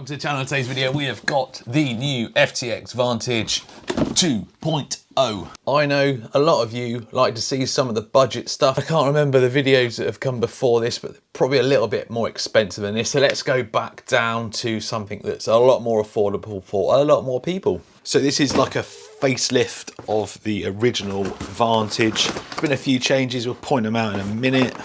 welcome to the channel. In today's video we have got the new FTX Vantage 2.0. I know a lot of you like to see some of the budget stuff. I can't remember the videos that have come before this, but probably a little bit more expensive than this. So let's go back down to something that's a lot more affordable for a lot more people. So this is like a facelift of the original Vantage. There's been a few changes, we'll point them out in a minute.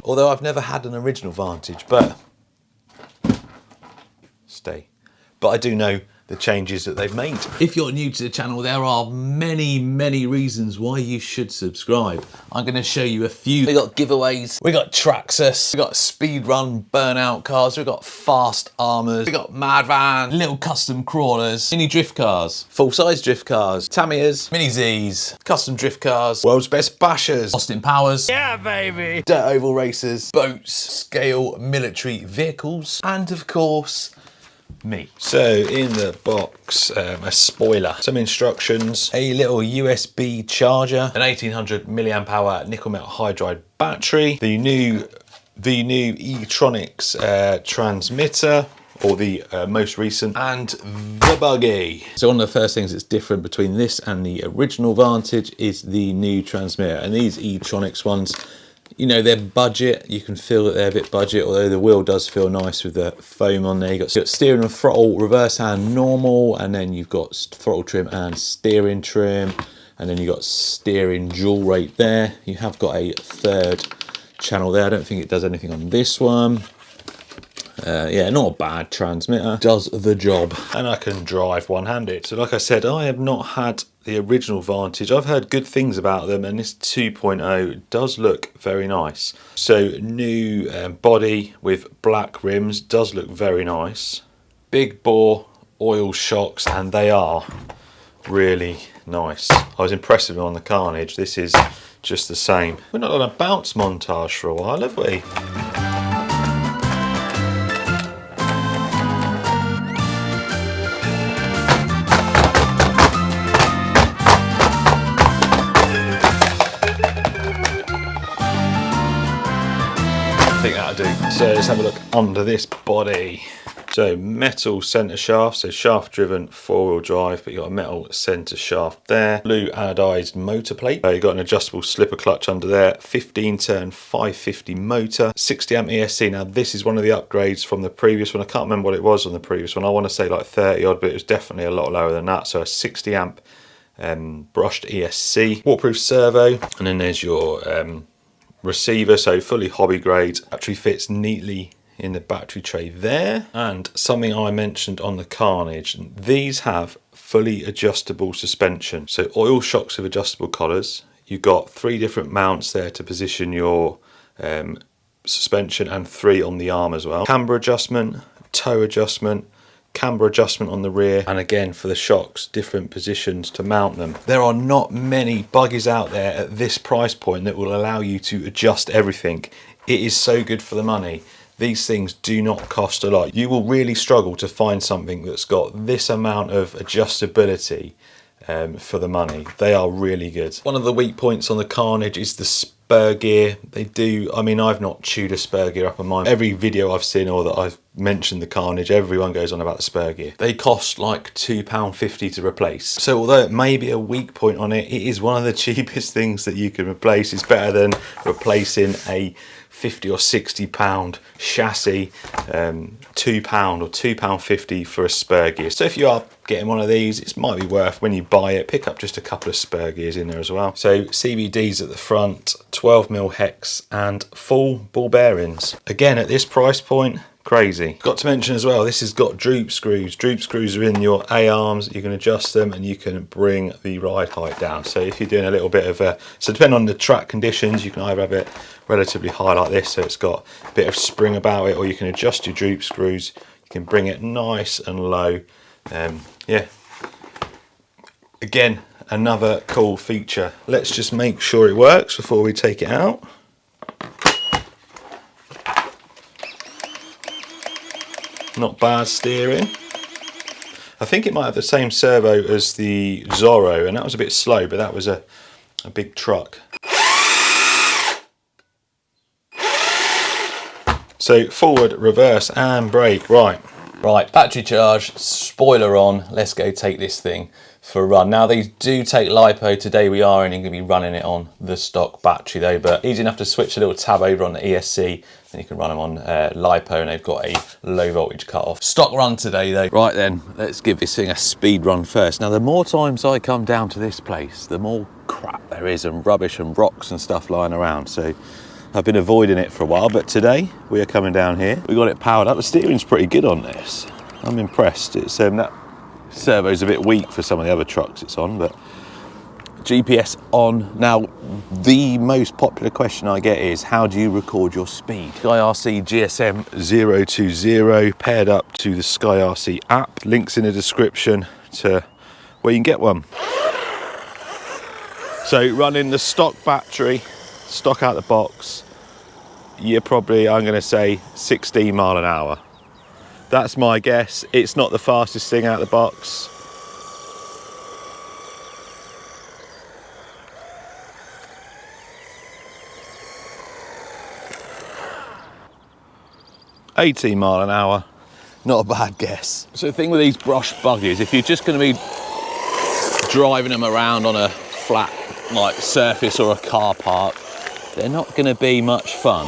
Although I've never had an original Vantage, but I do know the changes that they've made. If you're new to the channel, there are many reasons why you should subscribe. I'm going to show you a few. We got giveaways, we got Traxxas, we got speedrun burnout cars, we got fast armors, we got mad van, little custom crawlers, mini drift cars, full size drift cars, Tamiyas, mini Zs, custom drift cars, world's best bashers, Austin Powers, yeah baby, dirt oval racers, boats, scale military vehicles, and of course me. So in the box, a spoiler, some instructions, a little USB charger, an 1800 milliamp hour nickel metal hydride battery, the new e-tronics transmitter, or the most recent, and the buggy. So one of the first things that's different between this and the original Vantage is the new transmitter. And these e-tronics ones, you know, they're budget. You can feel that they're a bit budget, although the wheel does feel nice with the foam on there. You've got steering and throttle, reverse hand normal, and then you've got throttle trim and steering trim, and then you've got steering dual rate there. You have got a third channel there. I don't think it does anything on this one. Yeah, not a bad transmitter, does the job. And I can drive one-handed. So like I said, I have not had the original Vantage. I've heard good things about them, and this 2.0 does look very nice. So new body with black rims, does look very nice. Big bore oil shocks, and they are really nice. I was impressed with them on the Carnage. This is just the same. We're not on a bounce montage for a while, have we? I think that'll do. So let's have a look under this body. So metal centre shaft, so shaft driven 4-wheel drive, but you've got a metal centre shaft there. Blue anodised motor plate. You've got an adjustable slipper clutch under there. 15 turn 550 motor, 60 amp ESC. Now this is one of the upgrades from the previous one. I can't remember what it was on the previous one. I want to say like 30 odd, but it was definitely a lot lower than that. So a 60 amp brushed ESC. Waterproof servo, and then there's your receiver, so fully hobby grade. Battery fits neatly in the battery tray there. And something I mentioned on the Carnage, these have fully adjustable suspension, so oil shocks with adjustable collars. You've got 3 different mounts there to position your suspension, and 3 on the arm as well. Camber adjustment, toe adjustment, camber adjustment on the rear, and again for the shocks, different positions to mount them. There are not many buggies out there at this price point that will allow you to adjust everything. It is so good for the money. These things do not cost a lot. You will really struggle to find something that's got this amount of adjustability for the money. They are really good. One of the weak points on the Carnage is the spur gear. They do, I mean, I've not chewed a spur gear up on mine. Every video I've seen or that I've mentioned the Carnage, everyone goes on about the spur gear. They cost like £2.50 to replace. So although it may be a weak point on it, it is one of the cheapest things that you can replace. It's better than replacing a £50 or £60 chassis, £2 or £2.50 for a spur gear. So if you are getting one of these, it might be worth, when you buy it, pick up just a couple of spur gears in there as well. So CVDs at the front, 12mm hex, and full ball bearings. Again, at this price point, crazy. Got to mention as well, this has got droop screws. Droop screws are in your A-arms. You can adjust them and you can bring the ride height down. So if you're doing a little bit of a, so depending on the track conditions, you can either have it relatively high like this, so it's got a bit of spring about it, or you can adjust your droop screws. You can bring it nice and low. Yeah. Again, another cool feature. Let's just make sure it works before we take it out. Not bad steering. I think it might have the same servo as the Zorro, and that was a bit slow, but that was a big truck. So forward, reverse and brake. Right, Right, battery charge, spoiler on, let's go take this thing for a run. Now these do take LiPo. Today we are only going to be running it on the stock battery though, but easy enough to switch a little tab over on the ESC and you can run them on LiPo, and they've got a low voltage cut-off. Stock run today though. Right then, let's give this thing a speed run first. Now the more times I come down to this place, the more crap there is and rubbish and rocks and stuff lying around. So I've been avoiding it for a while, but today we are coming down here. We got it powered up. The steering's pretty good on this. I'm impressed. It's that servo's a bit weak for some of the other trucks it's on, but GPS on. Now, the most popular question I get is, how do you record your speed? Sky RC GSM 020 paired up to the Sky RC app. Links in the description to where you can get one. So running the stock battery, stock out the box, you're probably, I'm going to say 16 mile an hour. That's my guess. It's not the fastest thing out the box. $18 mile an hour, not a bad guess. So the thing with these brush buggies, if you're just going to be driving them around on a flat like surface or a car park, they're not going to be much fun.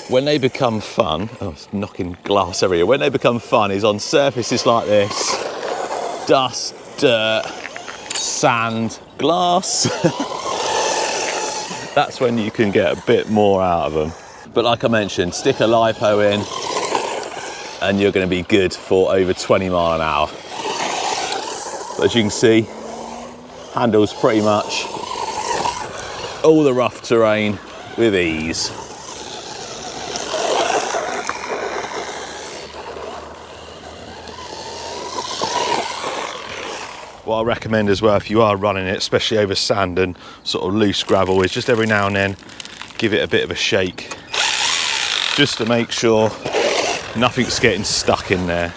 When they become fun, oh, it's knocking glass everywhere. When they become fun is on surfaces like this, dust, dirt, sand, glass. That's when you can get a bit more out of them. But like I mentioned, stick a LiPo in and you're going to be good for over 20 mile an hour. But as you can see, handles pretty much all the rough terrain with ease. What I recommend as well, if you are running it, especially over sand and sort of loose gravel, is just every now and then give it a bit of a shake, just to make sure nothing's getting stuck in there.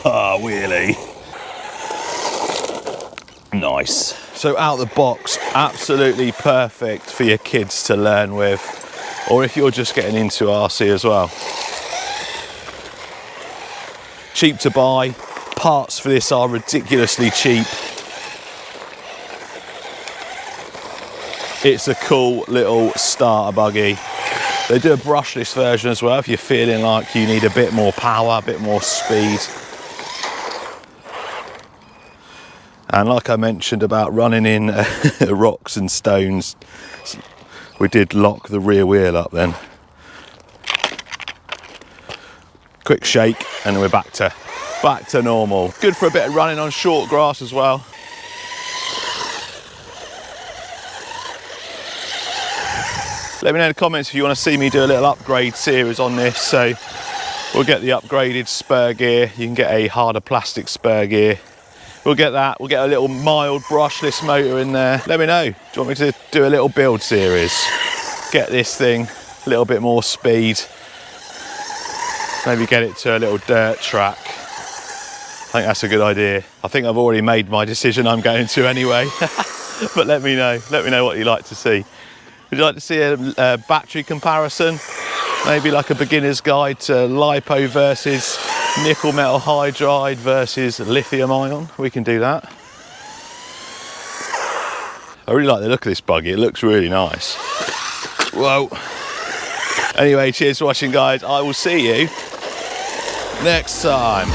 Ah, wheelie. Nice. So out the box, absolutely perfect for your kids to learn with, or if you're just getting into RC as well. Cheap to buy. Parts for this are ridiculously cheap. It's a cool little starter buggy. They do a brushless version as well if you're feeling like you need a bit more power, a bit more speed. And like I mentioned about running in rocks and stones, we did lock the rear wheel up then. Quick shake and we're back to normal. Good for a bit of running on short grass as well. Let me know in the comments if you want to see me do a little upgrade series on this. So we'll get the upgraded spur gear. You can get a harder plastic spur gear. We'll get that. We'll get a little mild brushless motor in there. Let me know. Do you want me to do a little build series? Get this thing a little bit more speed. Maybe get it to a little dirt track. I think that's a good idea. I think I've already made my decision I'm going to anyway. But let me know. Let me know what you'd like to see. Would you like to see a battery comparison? Maybe like a beginner's guide to LiPo versus nickel metal hydride versus lithium ion? We can do that. I really like the look of this buggy. It looks really nice. Whoa. Anyway, cheers for watching, guys. I will see you next time.